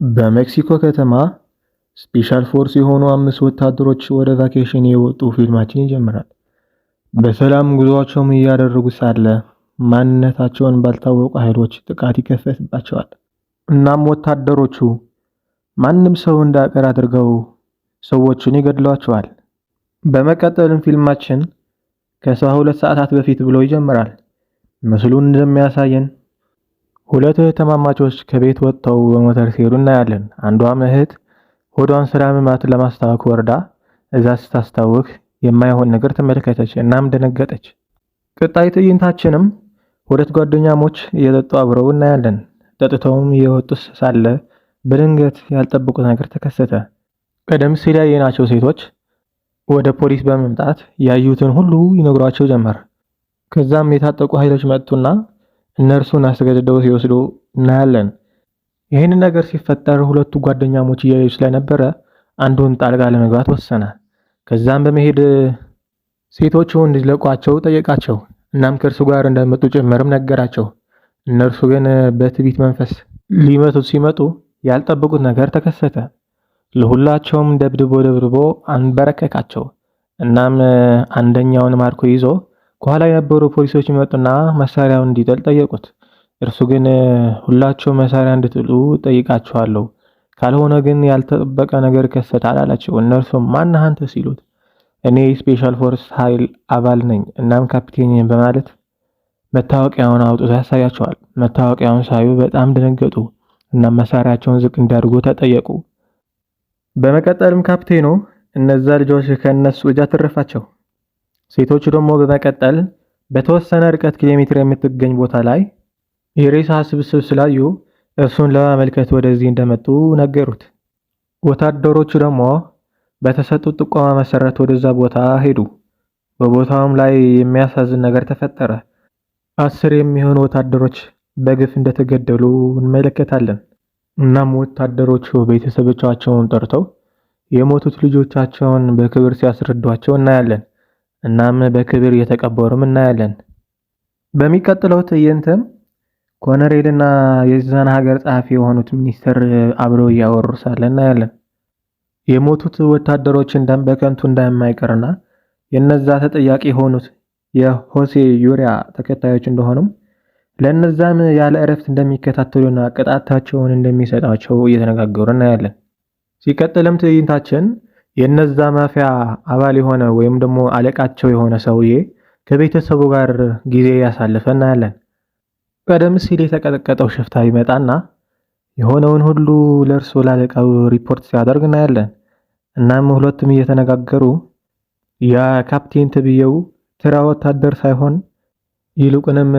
በሜክሲኮ ከተማ ስፔሻል ፎርስ የሆኑ 5 ወታደሮች ወደ ቫኬሽን የወጡ ፊልማችን ይጀምራል። በሰላም ጉዟቸውም እያደረጉ ሳለ ማንነታቸውን ባልታወቁ ኃይሎች ጥቃት ይከፈትባቸዋል። እናም ወታደሮቹ ማንም ሰው እንዳይቀር አድርገው ሰዎችን ይገድሏቸዋል። በመቀጠልም ፊልማችን ከ72 ሰዓታት በፊት ብሎ ይጀምራል። ምስሉን እንደሚያሳየን ሁለት እህትማማቾች ከቤት ወጥተው በሞተር ሲሄዱ እናያለን። አንዷም እህት ሆዷን ስላመማት ለማስታወክ ወርዳ እዛ ስታስታውክ የማይሆን ነገር ተመለከተች። እናም ደነገጠች። ቀጣይ ትዕይንታችንም ሁለት ጓደኛሞች እየጠጡ አብረው እናያለን። ጠጥተውም እየወጡ ሳለ በድንገት ያልጠበቁት ነገር ተከሰተ። ቀደም ሲል ያየናቸው ሴቶች ወደ ፖሊስ በመምጣት ያዩትን ሁሉ ይነግሯቸው ጀመር። ከዛም የታጠቁ ኃይሎች መጡና እነርሱን አስገድደው ሲወስዱ እናያለን። ይህን ነገር ሲፈጠር ሁለቱ ጓደኛሞች እያዩ ስለነበረ አንዱን ጣልቃ ለመግባት ወሰነ። ከዛም በመሄድ ሴቶቹ እንዲለቋቸው ጠየቃቸው። እናም ከእርሱ ጋር እንደመጡ ጭምርም ነገራቸው። እነርሱ ግን በትዕቢት መንፈስ ሊመቱት ሲመጡ ያልጠበቁት ነገር ተከሰተ። ለሁላቸውም ደብድቦ አንበረከካቸው። እናም አንደኛውን ማርኮ ይዞ ከኋላ የነበሩ ፖሊሶች መጡና መሳሪያውን እንዲጥል ጠየቁት። እርሱ ግን ሁላቸው መሳሪያ እንድጥሉ ጠይቃቸዋለሁ፣ ካልሆነ ግን ያልተጠበቀ ነገር ይከሰታል አላቸው። እነርሱም ማነህ አንተ ሲሉት እኔ ስፔሻል ፎርስ ኃይል አባል ነኝ እናም ካፒቴን ነኝ በማለት መታወቂያውን አውጥቶ ያሳያቸዋል። መታወቂያውን ሳዩ በጣም ደነገጡ እና መሳሪያቸውን ዝቅ እንዲያደርጉ ተጠየቁ። በመቀጠልም ካፒቴኑ እነዛ ልጆች ከነሱ እጅ አተረፋቸው። ሴቶቹ ደግሞ በመቀጠል በተወሰነ ርቀት ኪሎ ሜትር የምትገኝ ቦታ ላይ የሬሳ ስብስብ ስላዩ እርሱን ለማመልከት ወደዚህ እንደመጡ ነገሩት። ወታደሮቹ ደግሞ በተሰጡት ጥቆማ መሰረት ወደዛ ቦታ ሄዱ። በቦታውም ላይ የሚያሳዝን ነገር ተፈጠረ። 10 የሚሆኑ ወታደሮች በግፍ እንደተገደሉ እንመለከታለን። እናም ወታደሮቹ ቤተሰቦቻቸውን ጠርተው የሞቱት ልጆቻቸውን በክብር ሲያስረዷቸው እናያለን። እናም በክብር እየተቀበሩም እናያለን። በሚቀጥለው ትዕይንትም ኮሎኔልና የዛን ሀገር ጸሐፊ የሆኑት ሚኒስተር አብረው እያወሩ ሳለ እናያለን። የሞቱት ወታደሮችን ደም በከንቱ እንደማይቀርና የነዛ ተጠያቂ የሆኑት የሆሴ ዩሪያ ተከታዮች እንደሆኑም ለነዛም ያለ እረፍት እንደሚከታተሉና ቅጣታቸውን እንደሚሰጣቸው እየተነጋገሩ እናያለን። ሲቀጥልም ትዕይንታችን የነዛ ማፊያ አባል የሆነ ወይም ደግሞ አለቃቸው የሆነ ሰውዬ ከቤተሰቡ ጋር ጊዜ ያሳለፈ እናያለን። ቀደም ሲል የተቀጠቀጠው ሽፍታ ይመጣና የሆነውን ሁሉ ለእርሱ ላለቃው ሪፖርት ሲያደርግ እናያለን። እናም ሁለቱም እየተነጋገሩ ያ ካፕቴን ተብየው ተራ ወታደር ሳይሆን ይልቁንም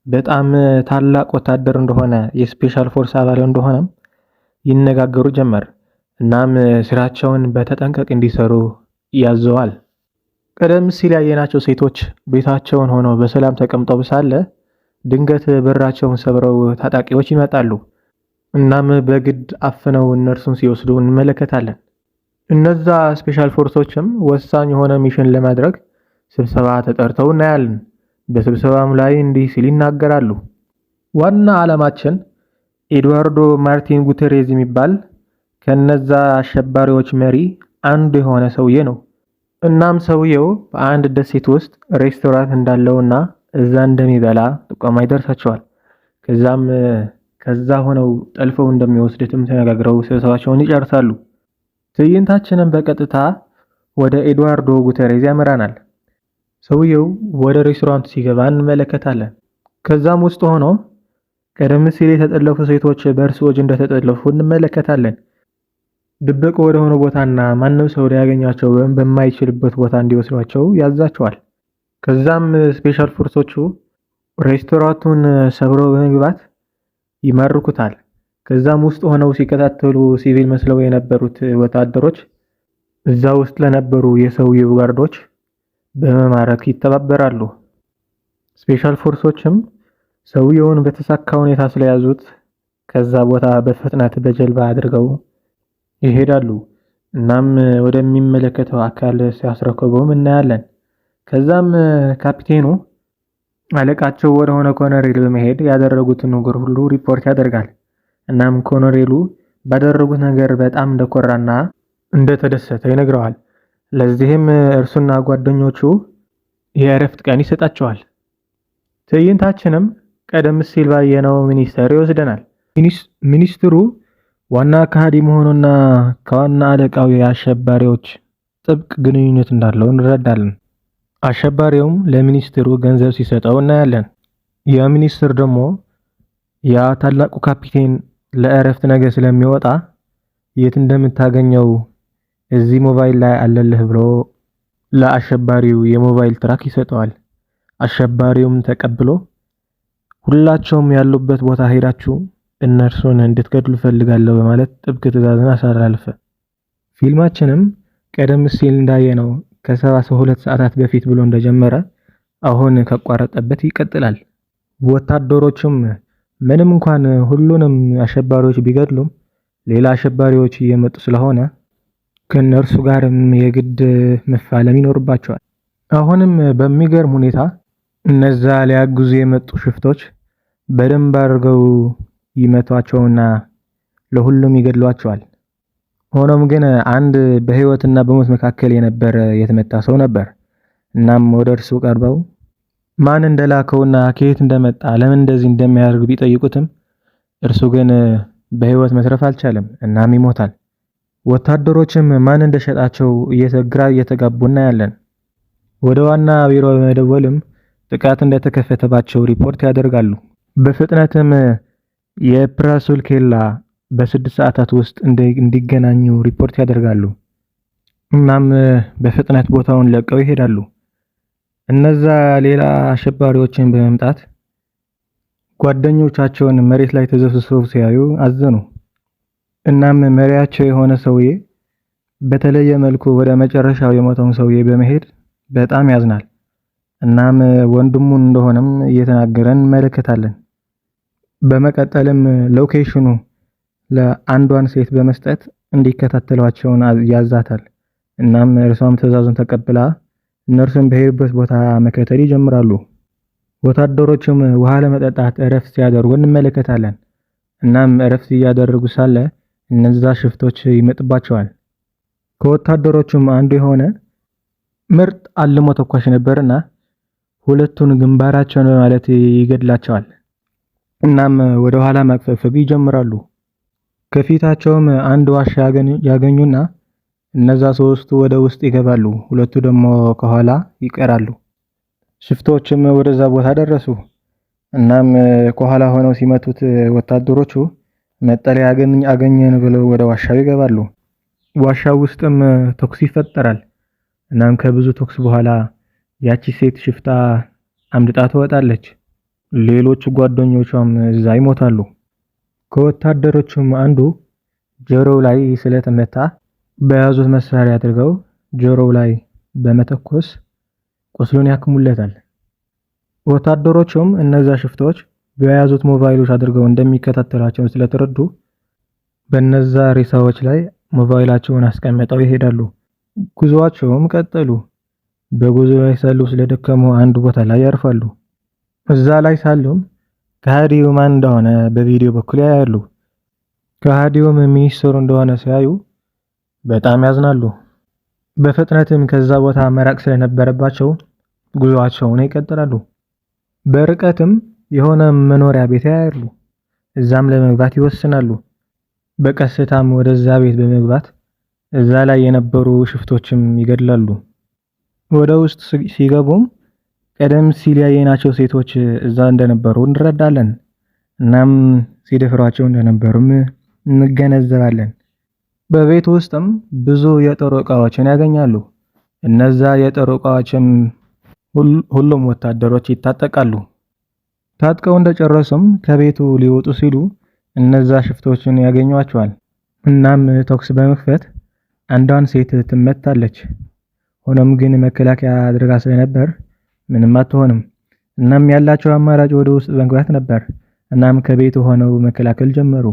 በጣም ታላቅ ወታደር እንደሆነ የስፔሻል ፎርስ አባል እንደሆነም ይነጋገሩ ጀመር። እናም ስራቸውን በተጠንቀቅ እንዲሰሩ ያዘዋል። ቀደም ሲል ያየናቸው ሴቶች ቤታቸውን ሆነው በሰላም ተቀምጠው ሳለ ድንገት በራቸውን ሰብረው ታጣቂዎች ይመጣሉ። እናም በግድ አፍነው እነርሱን ሲወስዱ እንመለከታለን። እነዛ ስፔሻል ፎርሶችም ወሳኝ የሆነ ሚሽን ለማድረግ ስብሰባ ተጠርተው እናያለን። በስብሰባም ላይ እንዲህ ሲል ይናገራሉ። ዋና ዓላማችን ኤድዋርዶ ማርቲን ጉተሬዝ የሚባል ከነዛ አሸባሪዎች መሪ አንዱ የሆነ ሰውዬ ነው። እናም ሰውየው በአንድ ደሴት ውስጥ ሬስቶራንት እንዳለውና እዛ እንደሚበላ ጥቆማ ይደርሳቸዋል። ከዛ ሆነው ጠልፈው እንደሚወስዱትም ተነጋግረው ስብሰባቸውን ይጨርሳሉ። ትዕይንታችንን በቀጥታ ወደ ኤድዋርዶ ጉተሬዝ ያመራናል። ሰውየው ወደ ሬስቶራንቱ ሲገባ እንመለከታለን። ከዛም ውስጥ ሆኖ ቀደም ሲል የተጠለፉ ሴቶች በእርሱ እጅ እንደተጠለፉ እንመለከታለን። ድብቅ ወደ ሆነ ቦታና ማንም ሰው ሊያገኛቸው በማይችልበት ቦታ እንዲወስዷቸው ያዛቸዋል። ከዛም ስፔሻል ፎርሶቹ ሬስቶራንቱን ሰብረው በመግባት ይማርኩታል። ከዛም ውስጥ ሆነው ሲከታተሉ ሲቪል መስለው የነበሩት ወታደሮች እዛ ውስጥ ለነበሩ የሰውየው ጋርዶች በመማረክ ይተባበራሉ። ስፔሻል ፎርሶችም ሰውየውን በተሳካ ሁኔታ ስለያዙት ከዛ ቦታ በፍጥነት በጀልባ አድርገው ይሄዳሉ። እናም ወደሚመለከተው አካል ሲያስረክቡም እናያለን። ከዛም ካፒቴኑ አለቃቸው ወደ ሆነ ኮሎኔል በመሄድ ያደረጉትን ነገር ሁሉ ሪፖርት ያደርጋል። እናም ኮሎኔሉ ባደረጉት ነገር በጣም እንደኮራና እንደተደሰተ ይነግረዋል። ለዚህም እርሱና ጓደኞቹ የእረፍት ቀን ይሰጣቸዋል። ትዕይንታችንም ቀደም ሲል ባየነው ሚኒስተር ይወስደናል። ሚኒስትሩ ዋና ከሃዲ መሆኑና ከዋና አለቃው የአሸባሪዎች ጥብቅ ግንኙነት እንዳለው እንረዳለን። አሸባሪውም ለሚኒስትሩ ገንዘብ ሲሰጠው እናያለን። ያ ሚኒስትር ደግሞ ያ ታላቁ ካፒቴን ለእረፍት ነገ ስለሚወጣ የት እንደምታገኘው እዚህ ሞባይል ላይ አለልህ ብሎ ለአሸባሪው የሞባይል ትራክ ይሰጠዋል። አሸባሪውም ተቀብሎ ሁላቸውም ያሉበት ቦታ ሄዳችሁ እነርሱን እንድትገድሉ ፈልጋለሁ በማለት ጥብቅ ትዕዛዝን አስተላለፈ። ፊልማችንም ቀደም ሲል እንዳየነው ከ72 ሰዓታት በፊት ብሎ እንደጀመረ አሁን ከቋረጠበት ይቀጥላል። ወታደሮቹም ምንም እንኳን ሁሉንም አሸባሪዎች ቢገድሉም ሌላ አሸባሪዎች እየመጡ ስለሆነ ከነርሱ ጋርም የግድ መፋለም ይኖርባቸዋል። አሁንም በሚገርም ሁኔታ እነዛ ሊያግዙ የመጡ ሽፍቶች በደንብ አድርገው ይመቷቸውና ለሁሉም ይገድሏቸዋል። ሆኖም ግን አንድ በህይወትና በሞት መካከል የነበረ የተመታ ሰው ነበር። እናም ወደ እርሱ ቀርበው ማን እንደላከውና ከየት እንደመጣ ለምን እንደዚህ እንደሚያደርግ ቢጠይቁትም እርሱ ግን በህይወት መትረፍ አልቻለም። እናም ይሞታል። ወታደሮችም ማን እንደሸጣቸው እየተጋቡ እናያለን። ወደ ዋና ቢሮ በመደወልም ጥቃት እንደተከፈተባቸው ሪፖርት ያደርጋሉ። በፍጥነትም የፕራሱል ኬላ በ6 ሰዓታት ውስጥ እንዲገናኙ ሪፖርት ያደርጋሉ። እናም በፍጥነት ቦታውን ለቀው ይሄዳሉ። እነዛ ሌላ አሸባሪዎችን በመምጣት ጓደኞቻቸውን መሬት ላይ ተዘፍዝፈው ሲያዩ አዘኑ። እናም መሪያቸው የሆነ ሰውዬ በተለየ መልኩ ወደ መጨረሻው የሞተውን ሰውዬ በመሄድ በጣም ያዝናል። እናም ወንድሙን እንደሆነም እየተናገረን እንመለከታለን። በመቀጠልም ሎኬሽኑ ለአንዷን ሴት በመስጠት እንዲከታተሏቸውን ያዛታል። እናም እርሷም ትዕዛዙን ተቀብላ እነርሱን በሄዱበት ቦታ መከተል ይጀምራሉ። ወታደሮቹም ውሃ ለመጠጣት እረፍት ሲያደርጉ እንመለከታለን። እናም እረፍት እያደረጉ ሳለ እነዛ ሽፍቶች ይመጡባቸዋል። ከወታደሮቹም አንዱ የሆነ ምርጥ አልሞ ተኳሽ ነበርና ሁለቱን ግንባራቸውን በማለት ይገድላቸዋል። እናም ወደ ኋላ መቅፈፍ ይጀምራሉ። ከፊታቸውም አንድ ዋሻ ያገኙና እነዛ ሶስቱ ወደ ውስጥ ይገባሉ። ሁለቱ ደግሞ ከኋላ ይቀራሉ። ሽፍቶችም ወደዛ ቦታ ደረሱ። እናም ከኋላ ሆነው ሲመቱት ወታደሮቹ መጠለያ አገኘን ብለው ወደ ዋሻው ይገባሉ። ዋሻው ውስጥም ተኩስ ይፈጠራል። እናም ከብዙ ተኩስ በኋላ ያቺ ሴት ሽፍታ አምልጣ ትወጣለች። ሌሎች ጓደኞቿም እዛ ይሞታሉ። ከወታደሮቹም አንዱ ጆሮው ላይ ስለተመታ በያዙት መሳሪያ አድርገው ጆሮው ላይ በመተኮስ ቁስሉን ያክሙለታል። ወታደሮቹም እነዛ ሽፍቶች በያዙት ሞባይሎች አድርገው እንደሚከታተላቸው ስለተረዱ በነዛ ሬሳዎች ላይ ሞባይላቸውን አስቀምጠው ይሄዳሉ። ጉዞአቸውም ቀጠሉ። በጉዞ ላይ ሳሉ ስለደከሙ አንድ ቦታ ላይ ያርፋሉ። እዛ ላይ ሳሉም ከሃዲው ማን እንደሆነ በቪዲዮ በኩል ያያሉ። ከሃዲውም ሚኒስትሩ እንደሆነ ሲያዩ በጣም ያዝናሉ። በፍጥነትም ከዛ ቦታ መራቅ ስለነበረባቸው ጉዞአቸውን ይቀጥላሉ። በርቀትም የሆነ መኖሪያ ቤት ያያሉ። እዛም ለመግባት ይወስናሉ። በቀስታም ወደዛ ቤት በመግባት እዛ ላይ የነበሩ ሽፍቶችም ይገድላሉ። ወደ ውስጥ ሲገቡም ቀደም ሲል ያየናቸው ሴቶች እዛ እንደነበሩ እንረዳለን። እናም ሲደፍሯቸው እንደነበሩም እንገነዘባለን። በቤት ውስጥም ብዙ የጦር ዕቃዎችን ያገኛሉ። እነዛ የጦር ዕቃዎችም ሁሉም ወታደሮች ይታጠቃሉ። ታጥቀው እንደጨረሱም ከቤቱ ሊወጡ ሲሉ እነዛ ሽፍቶችን ያገኟቸዋል። እናም ተኩስ በመክፈት አንዷን ሴት ትመታለች። ሆኖም ግን መከላከያ አድርጋ ስለነበር ምንም አትሆንም። እናም ያላቸው አማራጭ ወደ ውስጥ መግባት ነበር። እናም ከቤቱ ሆነው መከላከል ጀመሩ።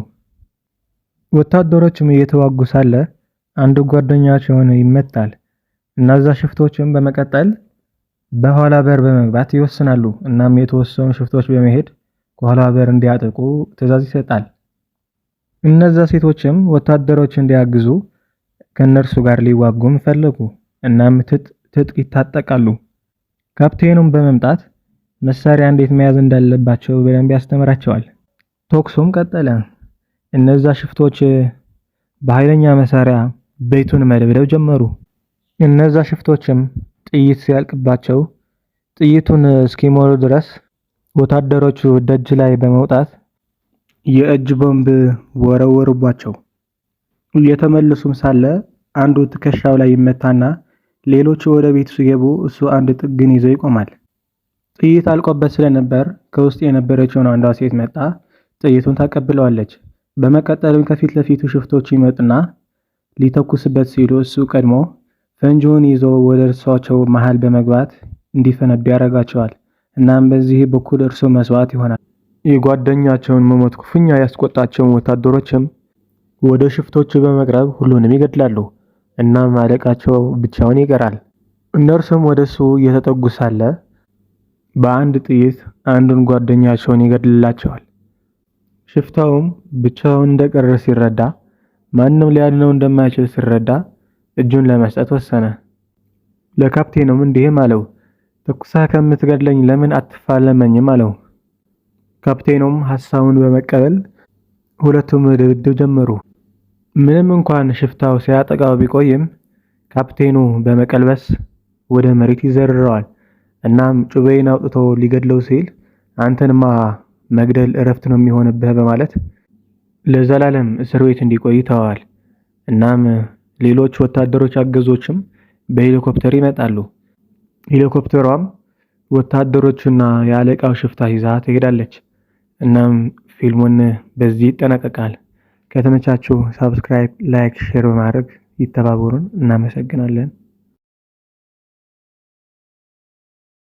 ወታደሮችም እየተዋጉ ሳለ አንዱ ጓደኛቸውን ይመታል። እነዛ ሽፍቶችም በመቀጠል በኋላ በር በመግባት ይወስናሉ። እናም የተወሰኑ ሽፍቶች በመሄድ ከኋላ በር እንዲያጠቁ ትዕዛዝ ይሰጣል። እነዛ ሴቶችም ወታደሮች እንዲያግዙ ከነርሱ ጋር ሊዋጉም ፈለጉ። እናም ትጥቅ ይታጠቃሉ። ካፕቴኑም በመምጣት መሳሪያ እንዴት መያዝ እንዳለባቸው በደንብ ያስተምራቸዋል። ተኩሱም ቀጠለ። እነዛ ሽፍቶች በኃይለኛ መሳሪያ ቤቱን መደብደብ ጀመሩ። እነዛ ሽፍቶችም ጥይት ሲያልቅባቸው ጥይቱን እስኪሞሉ ድረስ ወታደሮቹ ደጅ ላይ በመውጣት የእጅ ቦምብ ወረወሩባቸው። እየተመለሱም ሳለ አንዱ ትከሻው ላይ ይመታና ሌሎቹ ወደ ቤቱ ሲገቡ እሱ አንድ ጥግን ይዞ ይቆማል። ጥይት አልቆበት ስለነበር ከውስጥ የነበረችውን አንዷ ሴት መጣ ጥይቱን ታቀብለዋለች። በመቀጠልም ከፊት ለፊቱ ሽፍቶች ይመጡና ሊተኩስበት ሲሉ እሱ ቀድሞ ፈንጂውን ይዞ ወደ እርሳቸው መሃል በመግባት እንዲፈነዱ ያደርጋቸዋል። እናም በዚህ በኩል እርሱ መስዋዕት ይሆናል። የጓደኛቸውን መሞት ክፉኛ ያስቆጣቸውን ወታደሮችም ወደ ሽፍቶቹ በመቅረብ ሁሉንም ይገድላሉ። እናም አለቃቸው ብቻውን ይቀራል። እነርሱም ወደሱ እየተጠጉ ሳለ በአንድ ጥይት አንዱን ጓደኛቸውን ይገድልላቸዋል። ሽፍታውም ብቻውን እንደቀረ ሲረዳ ማንም ሊያድነው እንደማይችል ሲረዳ እጁን ለመስጠት ወሰነ። ለካፕቴኑም እንዲህም አለው፣ ተኩሳ ከምትገድለኝ ለምን አትፋለመኝም አለው። ካፕቴኑም ሐሳቡን በመቀበል ሁለቱም ድብድብ ጀመሩ። ምንም እንኳን ሽፍታው ሲያጠቃው ቢቆይም ካፕቴኑ በመቀልበስ ወደ መሬት ይዘርረዋል። እናም ጩቤን አውጥቶ ሊገድለው ሲል አንተንማ መግደል እረፍት ነው የሚሆንብህ በማለት ለዘላለም እስር ቤት እንዲቆይ ተዋል። እናም ሌሎች ወታደሮች አገዞችም በሄሊኮፕተር ይመጣሉ። ሄሊኮፕተሯም ወታደሮቹና የአለቃው ሽፍታ ይዛ ትሄዳለች። እናም ፊልሙን በዚህ ይጠናቀቃል። ከተመቻችሁ ሰብስክራይብ፣ ላይክ፣ ሼር በማድረግ ይተባበሩን። እናመሰግናለን።